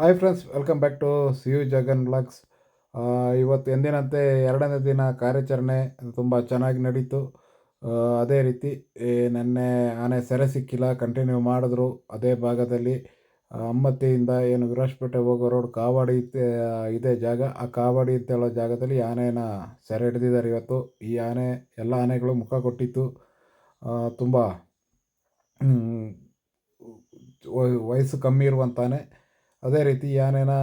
Hi friends, welcome back to C U Jagan blogs. ಇವತ್ತು ಎಂದಿನಂತೆ ಎರಡನೇ ದಿನ ಕಾರ್ಯಾಚರಣೆ ತುಂಬ ಚೆನ್ನಾಗಿ ನಡೀತು. ಅದೇ ರೀತಿ ನೆನ್ನೆ ಆನೆ ಸೆರೆ ಸಿಕ್ಕಿಲ್ಲ, ಕಂಟಿನ್ಯೂ ಮಾಡಿದ್ರು ಅದೇ ಭಾಗದಲ್ಲಿ. ಅಮ್ಮತ್ತಿಯಿಂದ ಏನು ವಿರಾಜಪೇಟೆ ಹೋಗೋ ರೋಡ್ ಕಾವಾಡಿ ಇದೆ ಜಾಗ. ಆ ಕಾವಾಡಿ ಅಂತ ಹೇಳೋ ಜಾಗದಲ್ಲಿ ಆನೆಯನ್ನು ಸೆರೆ ಹಿಡಿದಿದ್ದಾರೆ ಇವತ್ತು. ಈ ಆನೆ ಎಲ್ಲ ಆನೆಗಳು ಮುಖ ಕೊಟ್ಟಿತ್ತು. ತುಂಬ ವಯಸ್ಸು ಕಮ್ಮಿ ಇರುವಂತಾನೆ. ಅದೇ ರೀತಿ ಈ ಆನೆನ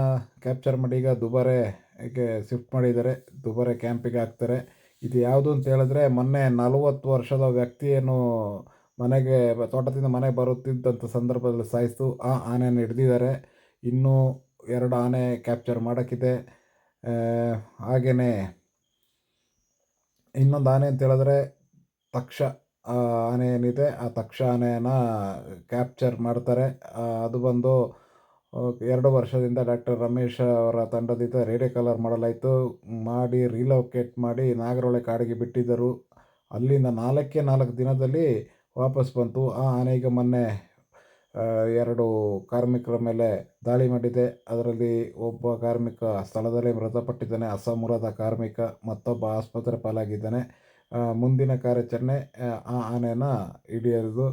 ಕ್ಯಾಪ್ಚರ್ ಮಾಡಿ ಈಗ ದುಬಾರೆಗೆ ಶಿಫ್ಟ್ ಮಾಡಿದ್ದಾರೆ. ದುಬಾರೆ ಕ್ಯಾಂಪಿಗೆ ಹಾಕ್ತಾರೆ. ಇದು ಯಾವುದು ಅಂತ ಹೇಳಿದ್ರೆ, ಮೊನ್ನೆ 40 ವರ್ಷದ ವ್ಯಕ್ತಿಯನ್ನು ಮನೆಗೆ ತೋಟದಿಂದ ಮನೆಗೆ ಬರುತ್ತಿದ್ದಂಥ ಸಂದರ್ಭದಲ್ಲಿ ಸಾಯಿಸ್ತು. ಆ ಆನೆಯನ್ನು ಹಿಡ್ದಿದ್ದಾರೆ. ಇನ್ನೂ 2 ಆನೆ ಕ್ಯಾಪ್ಚರ್ ಮಾಡೋಕ್ಕಿದೆ. ಹಾಗೆಯೇ ಇನ್ನೊಂದು ಆನೆ ಅಂತ ಹೇಳಿದ್ರೆ ತಕ್ಷ ಆನೆ ಏನಿದೆ, ಆ ತಕ್ಷ ಆನೆಯನ್ನು ಕ್ಯಾಪ್ಚರ್ ಮಾಡ್ತಾರೆ. ಅದು ಬಂದು 2 ವರ್ಷದಿಂದ ಡಾಕ್ಟರ್ ರಮೇಶ್ ಅವರ ತಂಡದಿಂದ ರೇಡಿಯೋ ಕಾಲರ್ ಮಾಡಲಾಯಿತು. ಮಾಡಿ ರಿಲೊಕೇಟ್ ಮಾಡಿ ನಾಗರಹೊಳೆ ಕಾಡಿಗೆ ಬಿಟ್ಟಿದ್ದರು. ಅಲ್ಲಿಂದ 4 ದಿನದಲ್ಲಿ ವಾಪಸ್ ಬಂತು. ಆ ಆನೆಗೆ ಮೊನ್ನೆ 2 ಕಾರ್ಮಿಕರ ಮೇಲೆ ದಾಳಿ ಮಾಡಿದೆ. ಅದರಲ್ಲಿ ಒಬ್ಬ ಕಾರ್ಮಿಕ ಸ್ಥಳದಲ್ಲೇ ಮೃತಪಟ್ಟಿದ್ದಾನೆ, ಅಸಮುರದ ಕಾರ್ಮಿಕ. ಮತ್ತೊಬ್ಬ ಆಸ್ಪತ್ರೆ ಪಾಲಾಗಿದ್ದಾನೆ. ಮುಂದಿನ ಕಾರ್ಯಾಚರಣೆ ಆ ಆನೆಯನ್ನು ಹಿಡಿಯೋದು.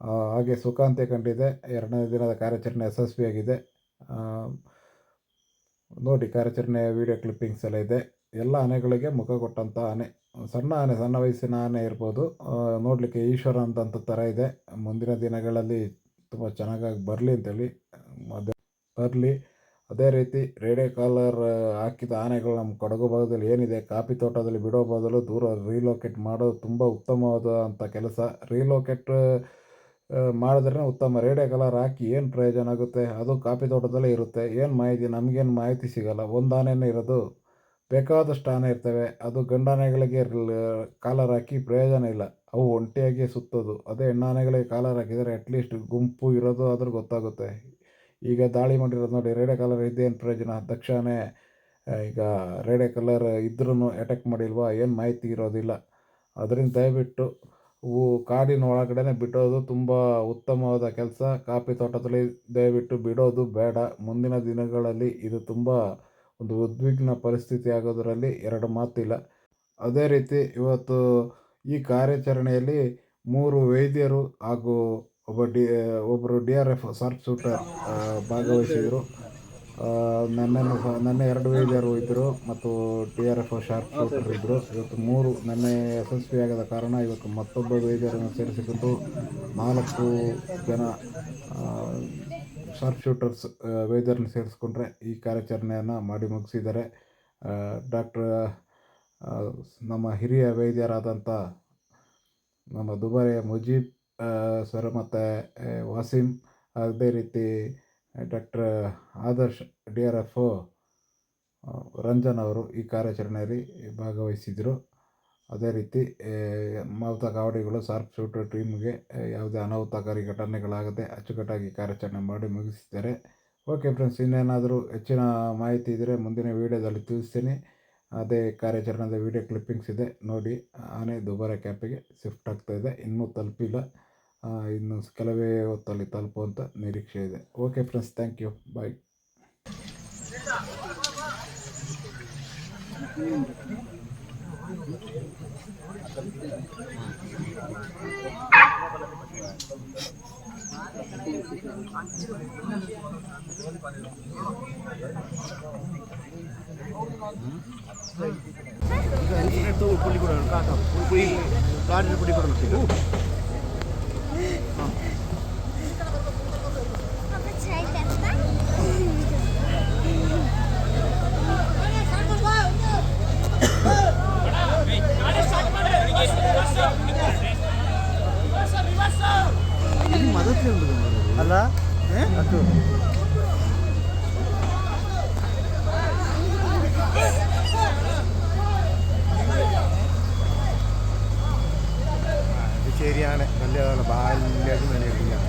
ಹಾಗೆ ಸುಖಾಂತ್ಯ ಕಂಡಿದೆ. 2ನೇ ದಿನದ ಕಾರ್ಯಾಚರಣೆ ಯಶಸ್ವಿಯಾಗಿದೆ. ನೋಡಿ, ಕಾರ್ಯಾಚರಣೆ ವಿಡಿಯೋ ಕ್ಲಿಪ್ಪಿಂಗ್ಸ್ ಎಲ್ಲ ಇದೆ. ಎಲ್ಲ ಆನೆಗಳಿಗೆ ಮುಖ ಕೊಟ್ಟಂಥ ಆನೆ. ಸಣ್ಣ ಆನೆ, ಸಣ್ಣ ವಯಸ್ಸಿನ ಆನೆ ಇರ್ಬೋದು. ನೋಡಲಿಕ್ಕೆ ಈಶ್ವರ ಅಂತಂತ ಥರ ಇದೆ. ಮುಂದಿನ ದಿನಗಳಲ್ಲಿ ತುಂಬ ಚೆನ್ನಾಗಾಗಿ ಬರಲಿ ಅಂತೇಳಿ ಬರಲಿ. ಅದೇ ರೀತಿ ರೇಡಿಯೋ ಕಾಲರ್ ಹಾಕಿದ ಆನೆಗಳು ನಮ್ಮ ಕೊಡಗು ಭಾಗದಲ್ಲಿ ಏನಿದೆ, ಕಾಫಿ ತೋಟದಲ್ಲಿ ಬಿಡೋ ಬದಲು ದೂರ ರೀಲೊಕೇಟ್ ಮಾಡೋದು ತುಂಬ ಉತ್ತಮವಾದಂಥ ಕೆಲಸ. ರೀಲೊಕೇಟ್ ಮಾಡಿದ್ರೆ ಉತ್ತಮ. ರೇಡಿಯೋ ಕಾಲರ್ ಹಾಕಿ ಏನು ಪ್ರಯೋಜನ ಆಗುತ್ತೆ? ಅದು ಕಾಫಿ ತೋಟದಲ್ಲೇ ಇರುತ್ತೆ. ಏನು ಮಾಹಿತಿ? ನಮಗೇನು ಮಾಹಿತಿ ಸಿಗೋಲ್ಲ. ಒಂದು ಆನೆನೇ ಇರೋದು, ಬೇಕಾದಷ್ಟು ಆನೆ ಇರ್ತವೆ. ಅದು ಗಂಡಾನೆಗಳಿಗೆ ಕಾಲರ್ ಹಾಕಿ ಪ್ರಯೋಜನ ಇಲ್ಲ, ಅವು ಒಂಟಿಯಾಗಿ ಸುತ್ತೋದು. ಅದೇ ಹೆಣ್ಣಾನೆಗಳಿಗೆ ಕಾಲರ್ ಹಾಕಿದರೆ ಅಟ್ಲೀಸ್ಟ್ ಗುಂಪು ಇರೋದು ಆದರೂ ಗೊತ್ತಾಗುತ್ತೆ. ಈಗ ದಾಳಿ ಮಾಡಿರೋದು ನೋಡಿ, ರೇಡಿಯೋ ಕಾಲರ್ ಇದ್ದೇನು ಪ್ರಯೋಜನ? ದಕ್ಷ ಆನೆ ಈಗ ರೇಡಿಯೋ ಕಾಲರ್ ಇದ್ರೂ ಅಟ್ಯಾಕ್ ಮಾಡಿಲ್ವಾ? ಏನು ಮಾಹಿತಿ ಇರೋದಿಲ್ಲ. ಅದರಿಂದ ದಯವಿಟ್ಟು ಕಾಡಿನ ಒಳಗಡೆ ಬಿಡೋದು ತುಂಬ ಉತ್ತಮವಾದ ಕೆಲಸ. ಕಾಫಿ ತೋಟದಲ್ಲಿ ದಯವಿಟ್ಟು ಬಿಡೋದು ಬೇಡ. ಮುಂದಿನ ದಿನಗಳಲ್ಲಿ ಇದು ತುಂಬ ಒಂದು ಉದ್ವಿಗ್ನ ಪರಿಸ್ಥಿತಿ ಆಗೋದರಲ್ಲಿ 2 ಮಾತಿಲ್ಲ. ಅದೇ ರೀತಿ ಇವತ್ತು ಈ ಕಾರ್ಯಾಚರಣೆಯಲ್ಲಿ 3 ವೈದ್ಯರು ಹಾಗೂ ಒಬ್ಬರು DRF ಶಾರ್ಪ್ ಶೂಟರ್ ಭಾಗವಹಿಸಿದರು. ನನ್ನ 2 ವೈದ್ಯರು ಇದ್ದರು ಮತ್ತು DRF ಶಾರ್ಪ್ ಶೂಟರ್ ಇದ್ದರು. ಇವತ್ತು 3 ನೆನ್ನೆ ಯಶಸ್ವಿಯಾಗದ ಕಾರಣ ಇವತ್ತು ಮತ್ತೊಬ್ಬ ವೈದ್ಯರನ್ನು ಸೇರಿಸಿಕೊಂಡು 4 ಜನ ಶಾರ್ಪ್ ಶೂಟರ್ಸ್ ವೈದ್ಯರನ್ನು ಸೇರಿಸ್ಕೊಂಡ್ರೆ ಈ ಕಾರ್ಯಾಚರಣೆಯನ್ನು ಮಾಡಿ ಮುಗಿಸಿದ್ದಾರೆ. ನಮ್ಮ ಹಿರಿಯ ವೈದ್ಯರಾದಂಥ ನಮ್ಮ ದುಬಾರೆಯ ಮುಜೀಬ್ ಸರ್ ಮತ್ತು ವಾಸಿಮ್, ಅದೇ ರೀತಿ ಡಾಕ್ಟರ್ ಆದರ್ಶ್ DRF ರಂಜನ್ ಅವರು ಈ ಕಾರ್ಯಾಚರಣೆಯಲ್ಲಿ ಭಾಗವಹಿಸಿದರು. ಅದೇ ರೀತಿ ಮಾವುತ ಕಾವಡಿಗಳು ಶಾರ್ಪ್ ಶೂಟರ್ ಟೀಮ್ಗೆ ಯಾವುದೇ ಅನಾಹುತಕಾರಿ ಘಟನೆಗಳಾಗದೆ ಅಚ್ಚುಕಟ್ಟಾಗಿ ಕಾರ್ಯಾಚರಣೆ ಮಾಡಿ ಮುಗಿಸಿದ್ದಾರೆ. ಓಕೆ ಫ್ರೆಂಡ್ಸ್, ಇನ್ನೇನಾದರೂ ಹೆಚ್ಚಿನ ಮಾಹಿತಿ ಇದ್ದರೆ ಮುಂದಿನ ವೀಡಿಯೋದಲ್ಲಿ ತಿಳಿಸ್ತೀನಿ. ಅದೇ ಕಾರ್ಯಾಚರಣೆದ ವಿಡಿಯೋ ಕ್ಲಿಪ್ಪಿಂಗ್ಸ್ ಇದೆ ನೋಡಿ. ಆನೆ ದುಬಾರೆ ಕ್ಯಾಂಪಿಗೆ ಶಿಫ್ಟ್ ಆಗ್ತಾಯಿದೆ. ಇನ್ನೂ ತಲುಪಿಲ್ಲ. ಇನ್ನು ಕೆಲವೇ ಹೊತ್ತಲ್ಲಿ ತಲುಪುವಂಥ ನಿರೀಕ್ಷೆ ಇದೆ. ಓಕೆ ಫ್ರೆಂಡ್ಸ್, ಥ್ಯಾಂಕ್ ಯು, ಬಾಯ್. പൊടി കൊടുക്കണം കാക്ക കാടിന് പൊടി കൊടുക്കണം. മതത്തിലുണ്ട് അല്ല അതു ശരിയാണ്. നല്ല ബാല്യം തന്നെയാണ്.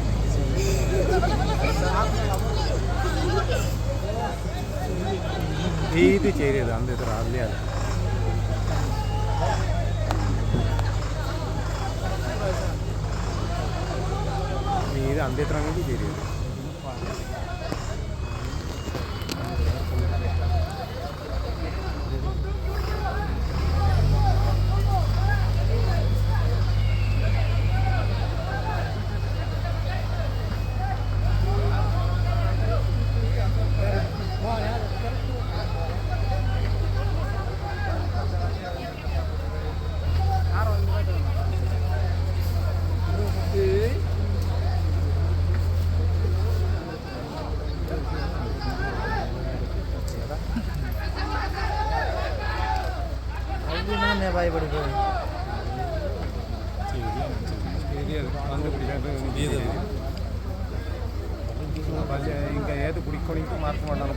ഇത് ശരിയത് അന്ന് ഇത്ര അറിയാതെ ഇത് അന്ത്യത്രങ്ങി ശരിയത്. ಬಾಯಿ ಬಿಡುದು ఇంకా ఏది కుడిక్కొని మార్పు మండలం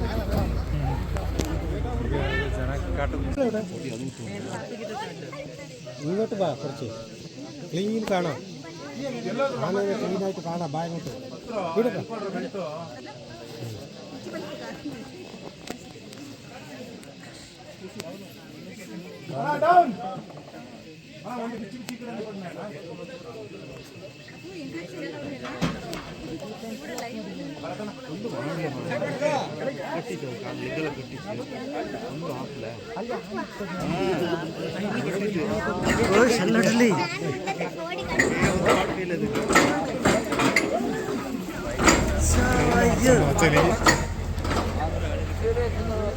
ഇങ്ങോട്ട് വാ കുറച്ച് ക്ലീൻ കാണാം ആനയെ ക്ലീനായിട്ട് കാണാം ബാ ഇങ്ങോട്ട്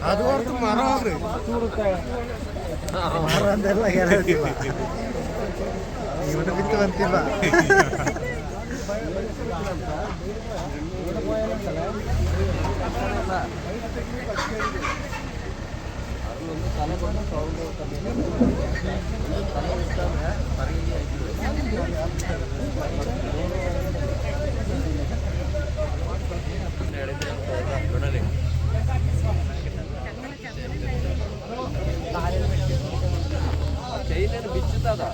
ಅದು ಹೊರತು ಮರ ಮರ ಅಂತೆಲ್ಲ ಹೇಳ್ತೀವ ಇವನು ಬಿತ್ತು ಅಂತಿಲ್ಲ చైన్ బిచ్చుతుందా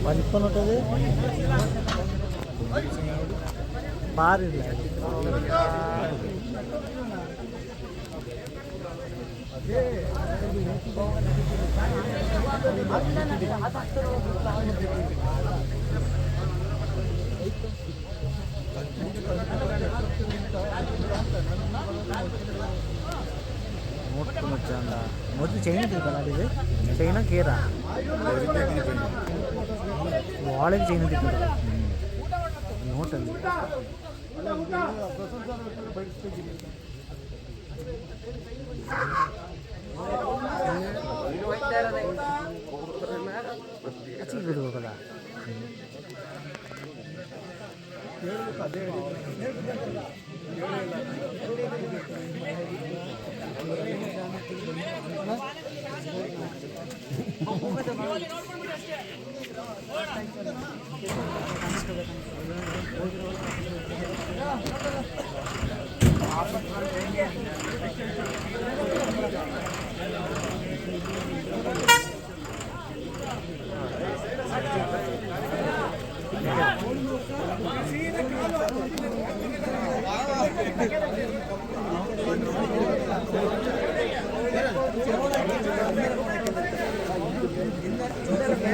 വലിപ്പം ఉంటుంది പാറില്ല ನೋಟ್ ಮಚ್ಚ ಅಂದ ಮೊದಲು ಚೈನ್ ಇಟ್ಟಿರ್ತಾನೆ ಅಲ್ಲಿದೆ ಚೈನ ಕೇರ ವಾಳಿಗೆ ಚೈನ್ ಇಟ್ಟಿರ್ತಾರೆ ನೋಟಲ್ಲಿ ಬಿಡ್ಬೇಕಲ್ಲ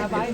ಬಾಯಿ